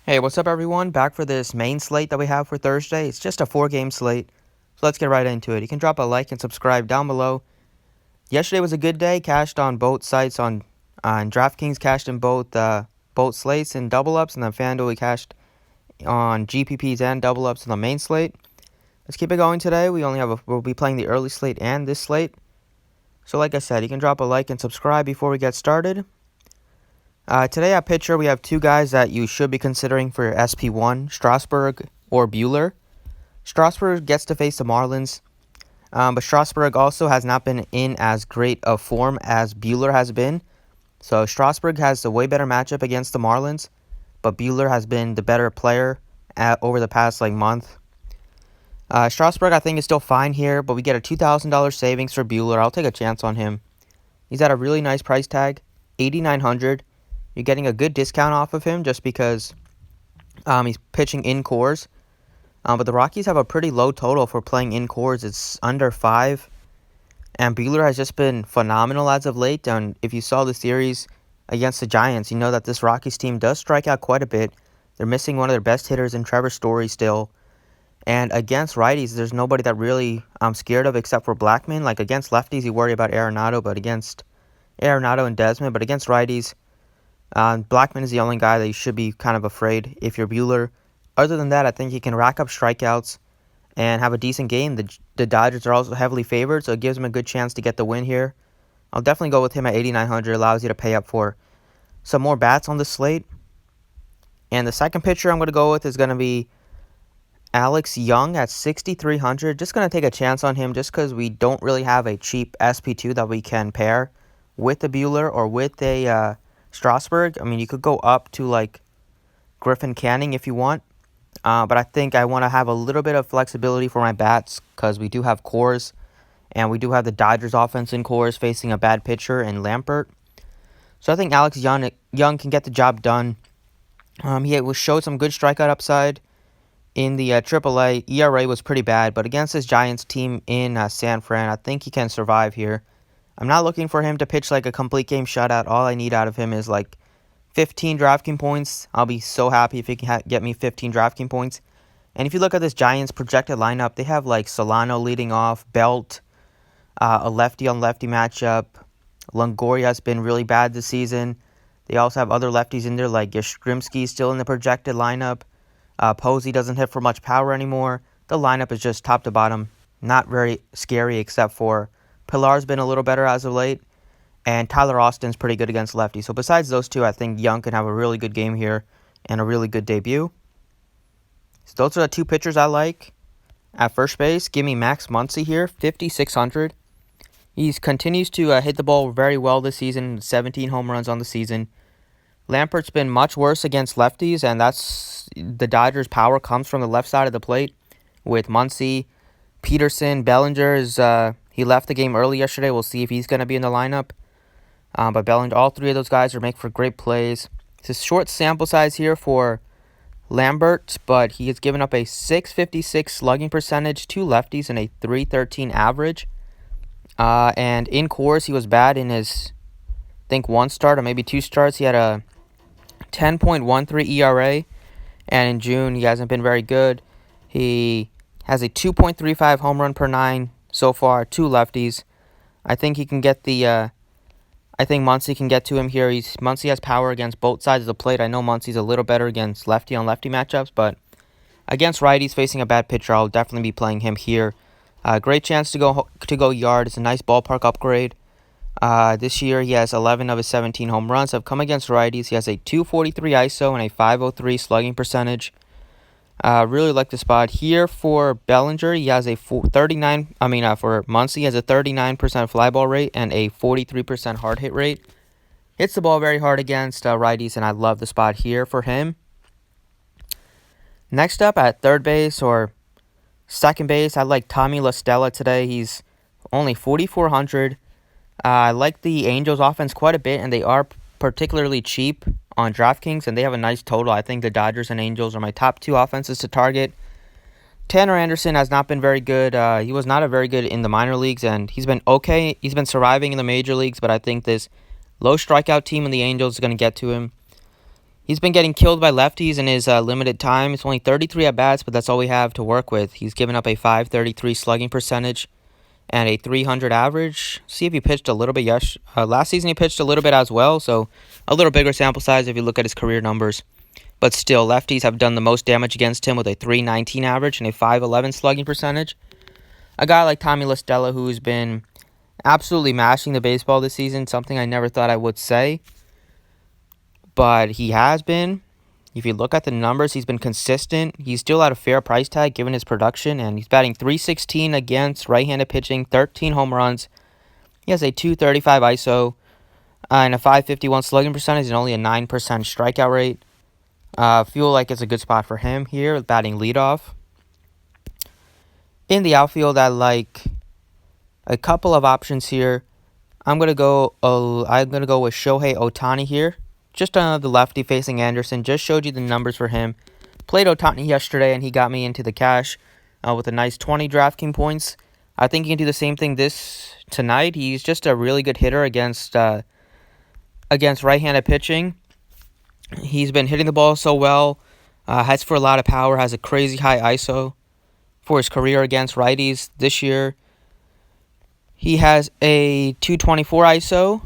Hey, what's up, everyone? Back for this main slate that we have for Thursday. It's just a 4-game slate, so let's get right into it. You can drop a like and subscribe down below. Yesterday was a good day. Cashed on both sites on DraftKings, cashed in both slates and double ups, and then FanDuel we cashed on GPPs and double ups on the main slate. Let's keep it going today. We'll be playing the early slate and this slate. So, like I said, you can drop a like and subscribe before we get started. Today at pitcher, we have two guys that you should be considering for your SP1, Strasburg or Bueller. Strasburg gets to face the Marlins, but Strasburg also has not been in as great of form as Bueller has been. So Strasburg has a way better matchup against the Marlins, but Bueller has been the better player over the past month. Strasburg, I think, is still fine here, but we get a $2,000 savings for Bueller. I'll take a chance on him. He's at a really nice price tag, $8,900. You're getting a good discount off of him just because he's pitching in Coors. But the Rockies have a pretty low total for playing in Coors. It's under 5. And Bueller has just been phenomenal as of late. And if you saw the series against the Giants, you know that this Rockies team does strike out quite a bit. They're missing one of their best hitters in Trevor Story still. And against righties, there's nobody that really I'm scared of except for Blackman. Like against lefties, you worry about Arenado, and Desmond. But against righties, Blackman is the only guy that you should be kind of afraid if you're Bueller. Other than that, I think he can rack up strikeouts and have a decent game. The Dodgers are also heavily favored, so it gives him a good chance to get the win here. I'll definitely go with him at $8,900. Allows you to pay up for some more bats on the slate. And the second pitcher I'm going to go with is going to be Alex Young at $6,300. Just going to take a chance on him just because we don't really have a cheap SP2 that we can pair with the Bueller or with a Strasburg. I mean, you could go up to Griffin Canning if you want. But I think I want to have a little bit of flexibility for my bats because we do have Coors and we do have the Dodgers offense in Coors facing a bad pitcher in Lampert. So I think Alex Young can get the job done. He showed some good strikeout upside in the AAA. ERA was pretty bad, but against this Giants team in San Fran, I think he can survive here. I'm not looking for him to pitch a complete game shutout. All I need out of him is 15 DraftKings points. I'll be so happy if he can get me 15 DraftKings points. And if you look at this Giants projected lineup, they have Solano leading off, Belt, a lefty-on-lefty matchup. Longoria's been really bad this season. They also have other lefties in there like Yastrzemski still in the projected lineup. Posey doesn't hit for much power anymore. The lineup is just top to bottom. Not very scary except for Pilar's been a little better as of late. And Tyler Austin's pretty good against lefties. So besides those two, I think Young can have a really good game here and a really good debut. So those are the two pitchers I like. At first base, give me Max Muncy here, $5,600. He continues to hit the ball very well this season, 17 home runs on the season. Lampert's been much worse against lefties, and that's the Dodgers' power comes from the left side of the plate with Muncy, Peterson, Bellinger he left the game early yesterday. We'll see if he's going to be in the lineup. But Bellinger, all three of those guys make for great plays. It's a short sample size here for Lambert, but he has given up a .656 slugging percentage, two lefties, and a .313 average. And in Coors, he was bad in his, I think, one start or maybe two starts. He had a 10.13 ERA, and in June, he hasn't been very good. He has a 2.35 home run per 9 so far, two lefties. I think he can get I think Muncy can get to him here. Muncy has power against both sides of the plate. I know Muncy's a little better against lefty-on-lefty matchups, but against righties facing a bad pitcher, I'll definitely be playing him here. Great chance to go yard. It's a nice ballpark upgrade. This year, he has 11 of his 17 home runs have come against righties. He has a .243 ISO and a .503 slugging percentage. Really like the spot here for Bellinger. He has a for Muncy, he has a 39% fly ball rate and a 43% hard hit rate. Hits the ball very hard against righties, and I love the spot here for him. Next up at third base or second base, I like Tommy La Stella today. He's only $4,400. I like the Angels offense quite a bit, and they are particularly cheap on DraftKings, and they have a nice total. I think the Dodgers and Angels are my top two offenses to target. Tanner Anderson has not been very good. He was not very good in the minor leagues, and he's been okay. He's been surviving in the major leagues, but I think this low strikeout team in the Angels is going to get to him. He's been getting killed by lefties in his limited time. It's only 33 at-bats, but that's all we have to work with. He's given up a .533 slugging percentage and a .300 average. See if he pitched a little bit. Last season he pitched a little bit as well, so a little bigger sample size if you look at his career numbers. But still, lefties have done the most damage against him with a .319 average and a .511 slugging percentage. A guy like Stella, who's been absolutely mashing the baseball this season, something I never thought I would say. But he has been. If you look at the numbers, he's been consistent. He's still at a fair price tag given his production, and he's batting .316 against right-handed pitching, 13 home runs. He has a .235 ISO and a .551 slugging percentage and only a 9% strikeout rate. Feel like it's a good spot for him here, batting leadoff. In the outfield, I like a couple of options here. I'm gonna go with Shohei Otani here. Just the lefty facing Anderson. Just showed you the numbers for him. Played Otani yesterday, and he got me into the cash with a nice 20 DraftKings points. I think he can do the same thing tonight. He's just a really good hitter against right-handed pitching. He's been hitting the ball so well. Has for a lot of power. Has a crazy high ISO for his career against righties this year. He has a .224 ISO.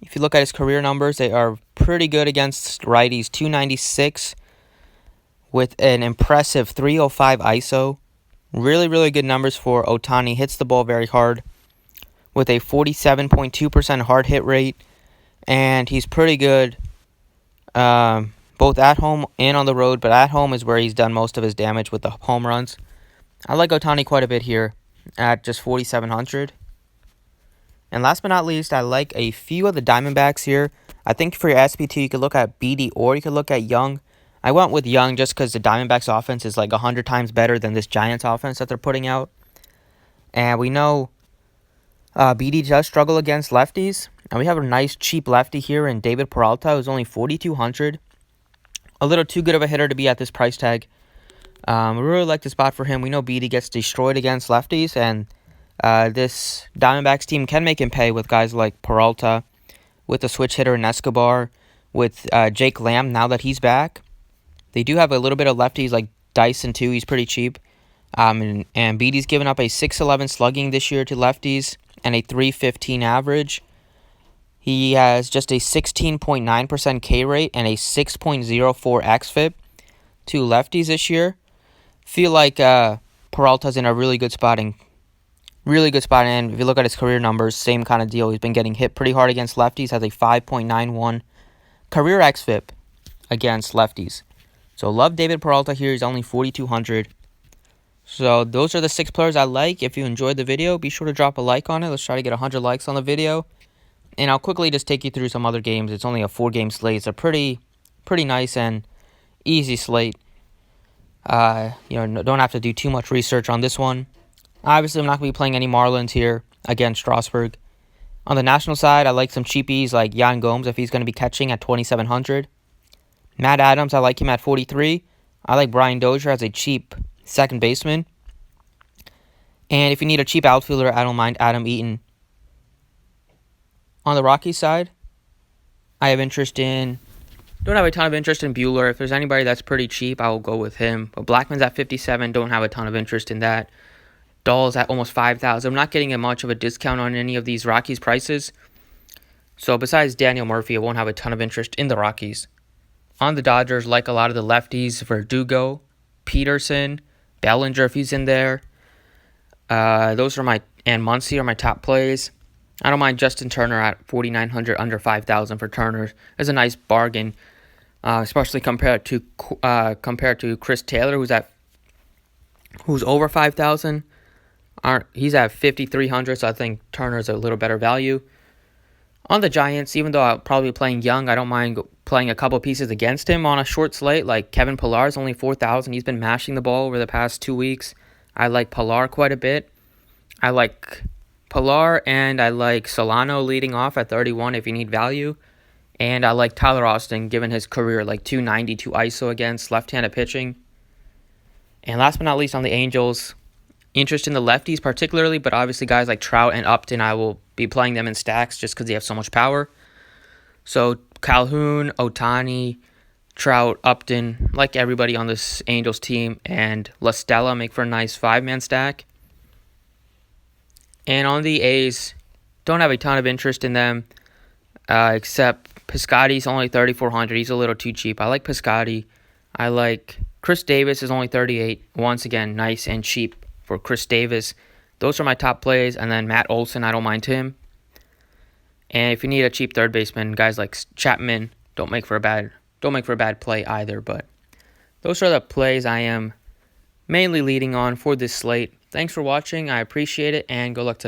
If you look at his career numbers, they are pretty good against righties. .296 with an impressive .305 ISO. Really, really good numbers for Otani. Hits the ball very hard with a 47.2% hard hit rate. And he's pretty good both at home and on the road. But at home is where he's done most of his damage with the home runs. I like Otani quite a bit here at just 4,700. And last but not least, I like a few of the Diamondbacks here. I think for your SP2, you could look at Beede or you could look at Young. I went with Young just because the Diamondbacks offense is like 100 times better than this Giants offense that they're putting out. And we know Beede does struggle against lefties. And we have a nice cheap lefty here in David Peralta, who's only 4,200. A little too good of a hitter to be at this price tag. We really like the spot for him. We know Beede gets destroyed against lefties, and this Diamondbacks team can make him pay with guys like Peralta, with the switch hitter in Escobar, with Jake Lamb now that he's back. They do have a little bit of lefties like Dyson too. He's pretty cheap. And Beede's given up a .611 slugging this year to lefties and a .315 average. He has just a 16.9% K rate and a 6.04 xFIP to lefties this year. Feel like Peralta's in a really good spot, and if you look at his career numbers, same kind of deal. He's been getting hit pretty hard against lefties, has a 5.91 career xFIP against lefties. So love David Peralta here. He's only 4,200. So those are the 6 players I like. If you enjoyed the video, be sure to drop a like on it. Let's try to get 100 likes on the video. And I'll quickly just take you through some other games. It's only a 4-game slate. It's a pretty nice and easy slate. Don't have to do too much research on this one. Obviously, I'm not going to be playing any Marlins here against Strasburg. On the national side, I like some cheapies like Yan Gomes if he's going to be catching at 2,700. Matt Adams, I like him at 43. I like Brian Dozier as a cheap second baseman. And if you need a cheap outfielder, I don't mind Adam Eaton. On the Rockies side, don't have a ton of interest in Bueller. If there's anybody that's pretty cheap, I will go with him. But Blackman's at 57, don't have a ton of interest in that. Dahl's at almost 5,000. I'm not getting much of a discount on any of these Rockies prices. So besides Daniel Murphy, I won't have a ton of interest in the Rockies. On the Dodgers, like a lot of the lefties, Verdugo, Peterson, Bellinger if he's in there. And Muncy are my top plays. I don't mind Justin Turner at 4,900, under 5,000 for Turner. It's a nice bargain, especially compared to Chris Taylor, who's over 5,000. He's at 5,300, so I think Turner's a little better value. On the Giants, even though I'll probably be playing Young, I don't mind playing a couple pieces against him on a short slate, like Kevin Pillar's only 4,000. He's been mashing the ball over the past 2 weeks. I like Pillar quite a bit. I like Pillar, and I like Solano leading off at 31 if you need value. And I like Tyler Austin, given his career, like 292 ISO against left-handed pitching. And last but not least, on the Angels, interest in the lefties particularly, but obviously guys like Trout and Upton, I will be playing them in stacks just because they have so much power. So Calhoun, Otani, Trout, Upton, like everybody on this Angels team, and Stella make for a nice 5-man stack. And on the A's, don't have a ton of interest in them, except Piscotty's only 3,400. He's a little too cheap. I like Piscotty. I like Chris Davis is only 38. Once again, nice and cheap for Chris Davis. Those are my top plays, and then Matt Olson, I don't mind him. And if you need a cheap third baseman, guys like Chapman don't make for a bad play either. But those are the plays I am mainly leading on for this slate. Thanks for watching. I appreciate it, and good luck today.